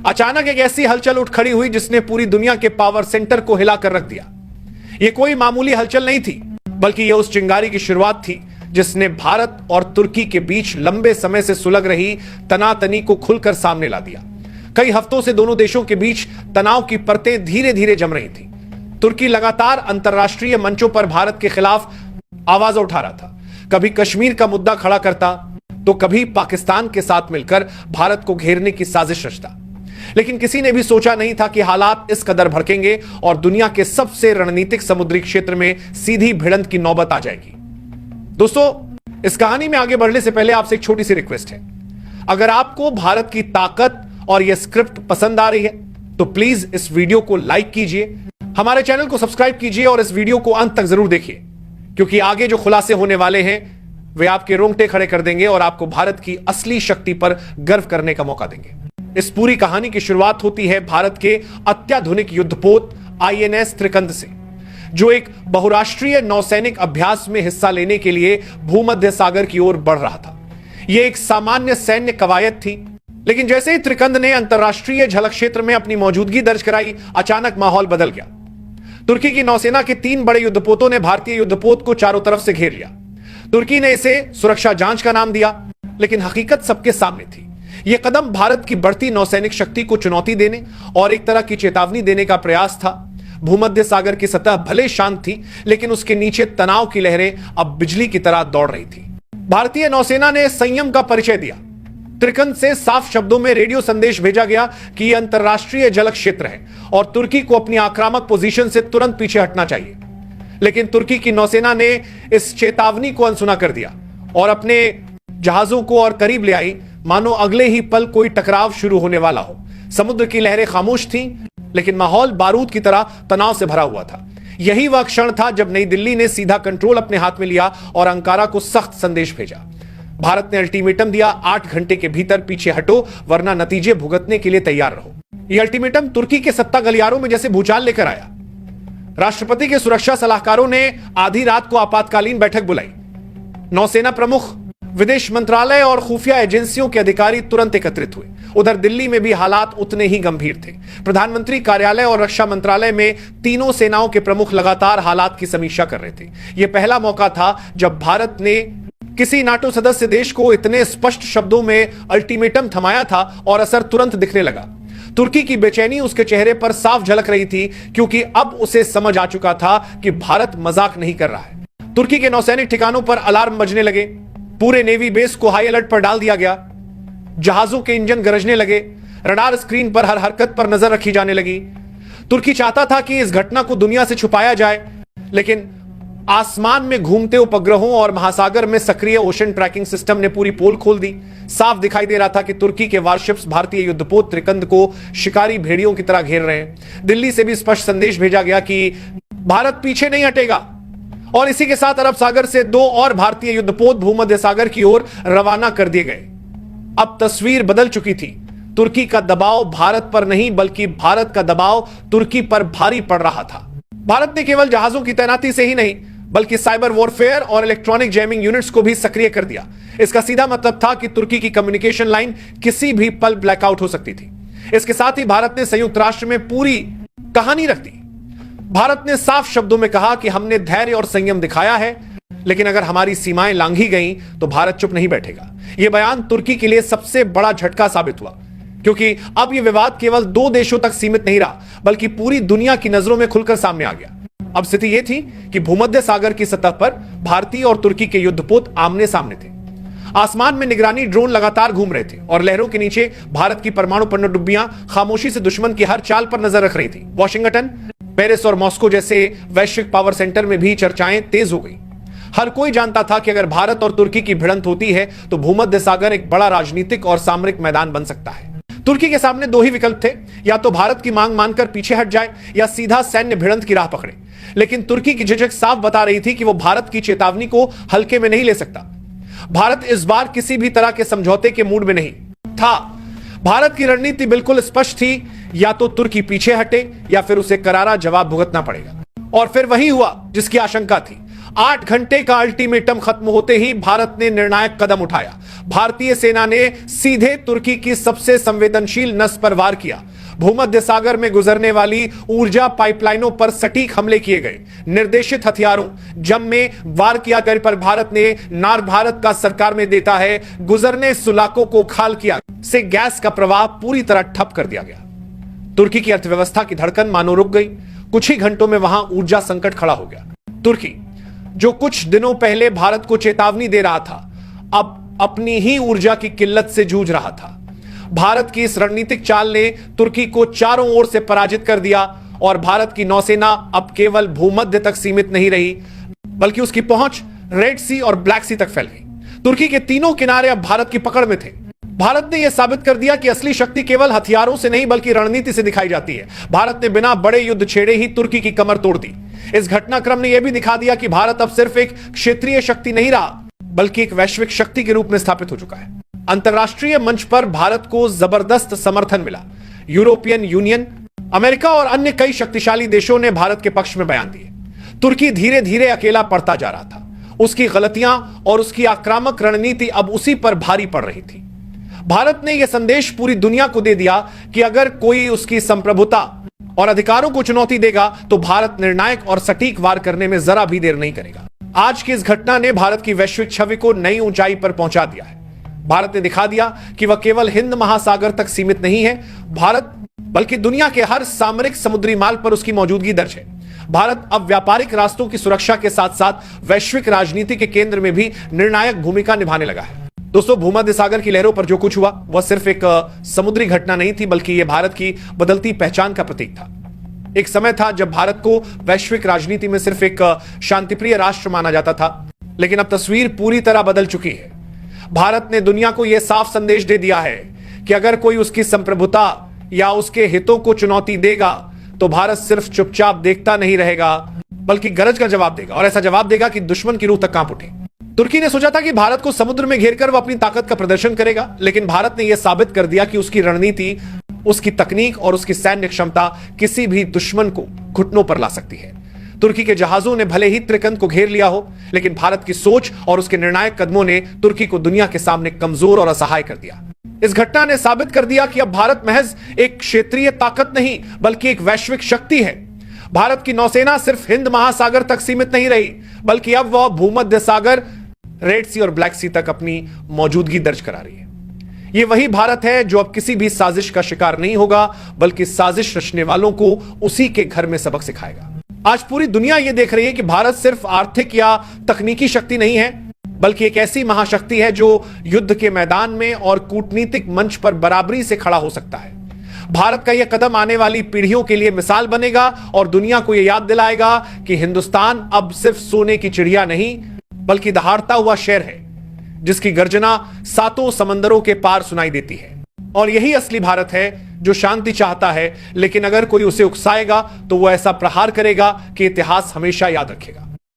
अचानक एक ऐसी हलचल उठ खड़ी हुई जिसने पूरी दुनिया के पावर सेंटर को हिलाकर रख दिया। यह कोई मामूली हलचल नहीं थी, बल्कि यह उस चिंगारी की शुरुआत थी जिसने भारत और तुर्की के बीच लंबे समय से सुलग रही तनातनी को खुलकर सामने ला दिया। कई हफ्तों से दोनों देशों के बीच तनाव की परतें धीरे धीरे जम रही थी। तुर्की लगातार अंतर्राष्ट्रीय मंचों पर भारत के खिलाफ आवाज उठा रहा था। कभी कश्मीर का मुद्दा खड़ा करता तो कभी पाकिस्तान के साथ मिलकर भारत को घेरने की साजिश रचता। लेकिन किसी ने भी सोचा नहीं था कि हालात इस कदर भड़केंगे और दुनिया के सबसे रणनीतिक समुद्री क्षेत्र में सीधी भिड़ंत की नौबत आ जाएगी। दोस्तों, इस कहानी में आगे बढ़ने से पहले आपसे एक छोटी सी रिक्वेस्ट है। अगर आपको भारत की ताकत और यह स्क्रिप्ट पसंद आ रही है तो प्लीज इस वीडियो को लाइक कीजिए, हमारे चैनल को सब्सक्राइब कीजिए और इस वीडियो को अंत तक जरूर देखिए, क्योंकि आगे जो खुलासे होने वाले हैं वे आपके रोंगटे खड़े कर देंगे और आपको भारत की असली शक्ति पर गर्व करने का मौका देंगे। इस पूरी कहानी की शुरुआत होती है भारत के अत्याधुनिक युद्धपोत INS त्रिकंद से, जो एक बहुराष्ट्रीय नौसैनिक अभ्यास में हिस्सा लेने के लिए भूमध्य सागर की ओर बढ़ रहा था। यह एक सामान्य सैन्य कवायद थी, लेकिन जैसे ही त्रिकंद ने अंतरराष्ट्रीय झलक क्षेत्र में अपनी मौजूदगी दर्ज कराई, अचानक माहौल बदल गया। तुर्की की नौसेना के 3 बड़े युद्धपोतों ने भारतीय युद्धपोत को चारों तरफ से घेर लिया। तुर्की ने इसे सुरक्षा जांच का नाम दिया, लेकिन हकीकत सबके सामने थी। यह कदम भारत की बढ़ती नौसैनिक शक्ति को चुनौती देने और एक तरह की चेतावनी देने का प्रयास था। भूमध्य सागर की सतह भले शांत थी, लेकिन उसके नीचे तनाव की लहरें अब बिजली की तरह दौड़ रही थी। भारतीय नौसेना ने संयम का परिचय दिया। त्रिकंद से साफ शब्दों में रेडियो संदेश भेजा गया कि यह अंतरराष्ट्रीय जल क्षेत्र है और तुर्की को अपनी आक्रामक पोजीशन से तुरंत पीछे हटना चाहिए। लेकिन तुर्की की नौसेना ने इस चेतावनी को अनसुना कर दिया और अपने जहाजों को और करीब ले आई, मानो अगले ही पल कोई टकराव शुरू होने वाला हो। समुद्र की लहरें खामोश थीं, लेकिन माहौल बारूद की तरह तनाव से भरा हुआ था। यही वह क्षण था जब नई दिल्ली ने सीधा कंट्रोल अपने हाथ में लिया और अंकारा को सख्त संदेश भेजा। भारत ने अल्टीमेटम दिया, 8 घंटे के भीतर पीछे हटो, वरना नतीजे भुगतने के लिए तैयार रहो। यह अल्टीमेटम तुर्की के सत्ता गलियारों में जैसे भूचाल लेकर आया। राष्ट्रपति के सुरक्षा सलाहकारों ने आधी रात को आपातकालीन बैठक बुलाई। नौसेना प्रमुख, विदेश मंत्रालय और खुफिया एजेंसियों के अधिकारी तुरंत एकत्रित हुए। उधर दिल्ली में भी हालात उतने ही गंभीर थे। प्रधानमंत्री कार्यालय और रक्षा मंत्रालय में तीनों सेनाओं के प्रमुख लगातार हालात की समीक्षा कर रहे थे। यह पहला मौका था जब भारत ने किसी नाटो सदस्य देश को इतने स्पष्ट शब्दों में अल्टीमेटम थमाया था और असर तुरंत दिखने लगा। तुर्की की बेचैनी उसके चेहरे पर साफ झलक रही थी, क्योंकि अब उसे समझ आ चुका था कि भारत मजाक नहीं कर रहा है। तुर्की के नौसैनिक ठिकानों पर अलार्म बजने लगे, पूरे नेवी बेस को हाई अलर्ट पर डाल दिया गया, जहाजों के इंजन गरजने लगे, रडार स्क्रीन पर हर हरकत पर नजर रखी जाने लगी। तुर्की चाहता था कि इस घटना को दुनिया से छुपाया जाए, लेकिन आसमान में घूमते उपग्रहों और महासागर में सक्रिय ओशन ट्रैकिंग सिस्टम ने पूरी पोल खोल दी। साफ दिखाई दे रहा था कि तुर्की के वारशिप्स भारतीय युद्धपोत त्रिकंद को शिकारी भेड़ियों की तरह घेर रहे हैं। दिल्ली से भी स्पष्ट संदेश भेजा गया कि भारत पीछे नहीं हटेगा, और इसी के साथ अरब सागर से 2 और भारतीय युद्धपोत भूमध्य सागर की ओर रवाना कर दिए गए। अब तस्वीर बदल चुकी थी। तुर्की का दबाव भारत पर नहीं, बल्कि भारत का दबाव तुर्की पर भारी पड़ रहा था। भारत ने केवल जहाजों की तैनाती से ही नहीं, बल्कि साइबर वॉरफेयर और इलेक्ट्रॉनिक जैमिंग यूनिट्स को भी सक्रिय कर दिया। इसका सीधा मतलब था कि तुर्की की कम्युनिकेशन लाइन किसी भी पल ब्लैकआउट हो सकती थी। इसके साथ ही भारत ने संयुक्त राष्ट्र में पूरी कहानी रख दी। भारत ने साफ शब्दों में कहा कि हमने धैर्य और संयम दिखाया है, लेकिन अगर हमारी सीमाएं लांघी गईं तो भारत चुप नहीं बैठेगा। यह बयान तुर्की के लिए सबसे बड़ा झटका साबित हुआ, क्योंकि अब यह विवाद केवल 2 देशों तक सीमित नहीं रहा, बल्कि पूरी दुनिया की नजरों में खुलकर सामने आ गया। अब स्थिति यह थी कि भूमध्य सागर की सतह पर भारतीय और तुर्की के युद्धपोत आमने सामने थे। आसमान में निगरानी ड्रोन लगातार घूम रहे थे और लहरों के नीचे भारत की परमाणु पनडुब्बियां खामोशी से दुश्मन की हर चाल पर नजर रख रही थी। वॉशिंगटन, पेरिस और मॉस्को जैसे वैश्विक पावर सेंटर में भी चर्चाएं तेज हो गई। हर कोई जानता था कि अगर भारत और तुर्की की भिड़ंत होती है तो भूमध्य सागर एक बड़ा राजनीतिक और सामरिक मैदान बन सकता है। तुर्की के सामने 2 ही विकल्प थे, या तो भारत की मांग मानकर पीछे हट जाए या सीधा सैन्य भिड़ंत की राह पकड़े। लेकिन तुर्की की झिझक साफ बता रही थी कि वो भारत की चेतावनी को हल्के में नहीं ले सकता। भारत इस बार किसी भी तरह के समझौते के मूड में नहीं था। भारत की रणनीति बिल्कुल स्पष्ट थी, या तो तुर्की पीछे हटे या फिर उसे करारा जवाब भुगतना पड़ेगा। और फिर वही हुआ जिसकी आशंका थी। 8 घंटे का अल्टीमेटम खत्म होते ही भारत ने निर्णायक कदम उठाया। भारतीय सेना ने सीधे तुर्की की सबसे संवेदनशील नस पर वार किया। भूमध्य सागर में गुजरने वाली ऊर्जा पाइपलाइनों पर सटीक हमले किए गए। निर्देशित हथियारों जम में वार किया गया पर भारत ने नार भारत का सरकार में देता है गुजरने सुलाकों को खाल किया से गैस का प्रवाह पूरी तरह ठप कर दिया गया। तुर्की की अर्थव्यवस्था की धड़कन मानो रुक गई। कुछ ही घंटों में वहां ऊर्जा संकट खड़ा हो गया। तुर्की जो कुछ दिनों पहले भारत को चेतावनी दे रहा था, अब अपनी ही ऊर्जा की किल्लत से जूझ रहा था। भारत की इस रणनीतिक चाल ने तुर्की को चारों ओर से पराजित कर दिया और भारत की नौसेना अब केवल भूमध्य तक सीमित नहीं रही, बल्कि उसकी पहुंच रेड सी और ब्लैक सी तक फैल गई। तुर्की के तीनों किनारे अब भारत की पकड़ में थे। भारत ने यह साबित कर दिया कि असली शक्ति केवल हथियारों से नहीं बल्कि रणनीति से दिखाई जाती है। भारत ने बिना बड़े युद्ध छेड़े ही तुर्की की कमर तोड़ दी। इस घटनाक्रम ने यह भी दिखा दिया कि भारत अब सिर्फ एक क्षेत्रीय शक्ति नहीं रहा, बल्कि एक वैश्विक शक्ति के रूप में स्थापित हो चुका है। अंतरराष्ट्रीय मंच पर भारत को जबरदस्त समर्थन मिला। यूरोपियन यूनियन, अमेरिका और अन्य कई शक्तिशाली देशों ने भारत के पक्ष में बयान दिए। तुर्की धीरे धीरे अकेला पड़ता जा रहा था। उसकी गलतियां और उसकी आक्रामक रणनीति अब उसी पर भारी पड़ रही थी। भारत ने यह संदेश पूरी दुनिया को दे दिया कि अगर कोई उसकी संप्रभुता और अधिकारों को चुनौती देगा तो भारत निर्णायक और सटीक वार करने में जरा भी देर नहीं करेगा। आज की इस घटना ने भारत की वैश्विक छवि को नई ऊंचाई पर पहुंचा दिया है। भारत ने दिखा दिया कि वह केवल हिंद महासागर तक सीमित नहीं है, भारत बल्कि दुनिया के हर सामरिक समुद्री मार्ग पर उसकी मौजूदगी दर्ज है। भारत अब व्यापारिक रास्तों की सुरक्षा के साथ साथ वैश्विक राजनीति के केंद्र में भी निर्णायक भूमिका निभाने लगा है। दोस्तों, भूमध्य सागर की लहरों पर जो कुछ हुआ वह सिर्फ एक समुद्री घटना नहीं थी, बल्कि यह भारत की बदलती पहचान का प्रतीक था। एक समय था जब भारत को वैश्विक राजनीति में सिर्फ एक शांतिप्रिय राष्ट्र माना जाता था, लेकिन अब तस्वीर पूरी तरह बदल चुकी है। भारत ने दुनिया को यह साफ संदेश दे दिया है कि अगर कोई उसकी संप्रभुता या उसके हितों को चुनौती देगा तो भारत सिर्फ चुपचाप देखता नहीं रहेगा, बल्कि गरज का जवाब देगा, और ऐसा जवाब देगा कि दुश्मन की रूह तक कांप उठे। तुर्की ने सोचा था कि भारत को समुद्र में घेरकर वह अपनी ताकत का प्रदर्शन करेगा, लेकिन भारत ने यह साबित कर दिया कि उसकी रणनीति, उसकी तकनीक और उसकी सैन्य क्षमता किसी भी दुश्मन को घुटनों पर ला सकती है। तुर्की के जहाजों ने भले ही त्रिकंद को घेर लिया हो, लेकिन भारत की सोच और उसके निर्णायक कदमों ने तुर्की को दुनिया के सामने कमजोर और असहाय कर दिया। इस घटना ने साबित कर दिया कि अब भारत महज एक क्षेत्रीय ताकत नहीं बल्कि एक वैश्विक शक्ति है। भारत की नौसेना सिर्फ हिंद महासागर तक सीमित नहीं रही, बल्कि अब वह भूमध्य सागर, रेड सी और ब्लैक सी तक अपनी मौजूदगी दर्ज करा रही है। यह वही भारत है जो अब किसी भी साजिश का शिकार नहीं होगा, बल्कि साजिश रचने वालों को उसी के घर में सबक सिखाएगा। आज पूरी दुनिया यह देख रही है कि भारत सिर्फ आर्थिक या तकनीकी शक्ति नहीं है, बल्कि एक ऐसी महाशक्ति है जो युद्ध के मैदान में और कूटनीतिक मंच पर बराबरी से खड़ा हो सकता है। भारत का यह कदम आने वाली पीढ़ियों के लिए मिसाल बनेगा और दुनिया को यह याद दिलाएगा कि हिंदुस्तान अब सिर्फ सोने की चिड़िया नहीं, बल्कि दहाड़ता हुआ शेर है, जिसकी गर्जना सातों समंदरों के पार सुनाई देती है। और यही असली भारत है जो शांति चाहता है, लेकिन अगर कोई उसे उकसाएगा तो वो ऐसा प्रहार करेगा कि इतिहास हमेशा याद रखेगा।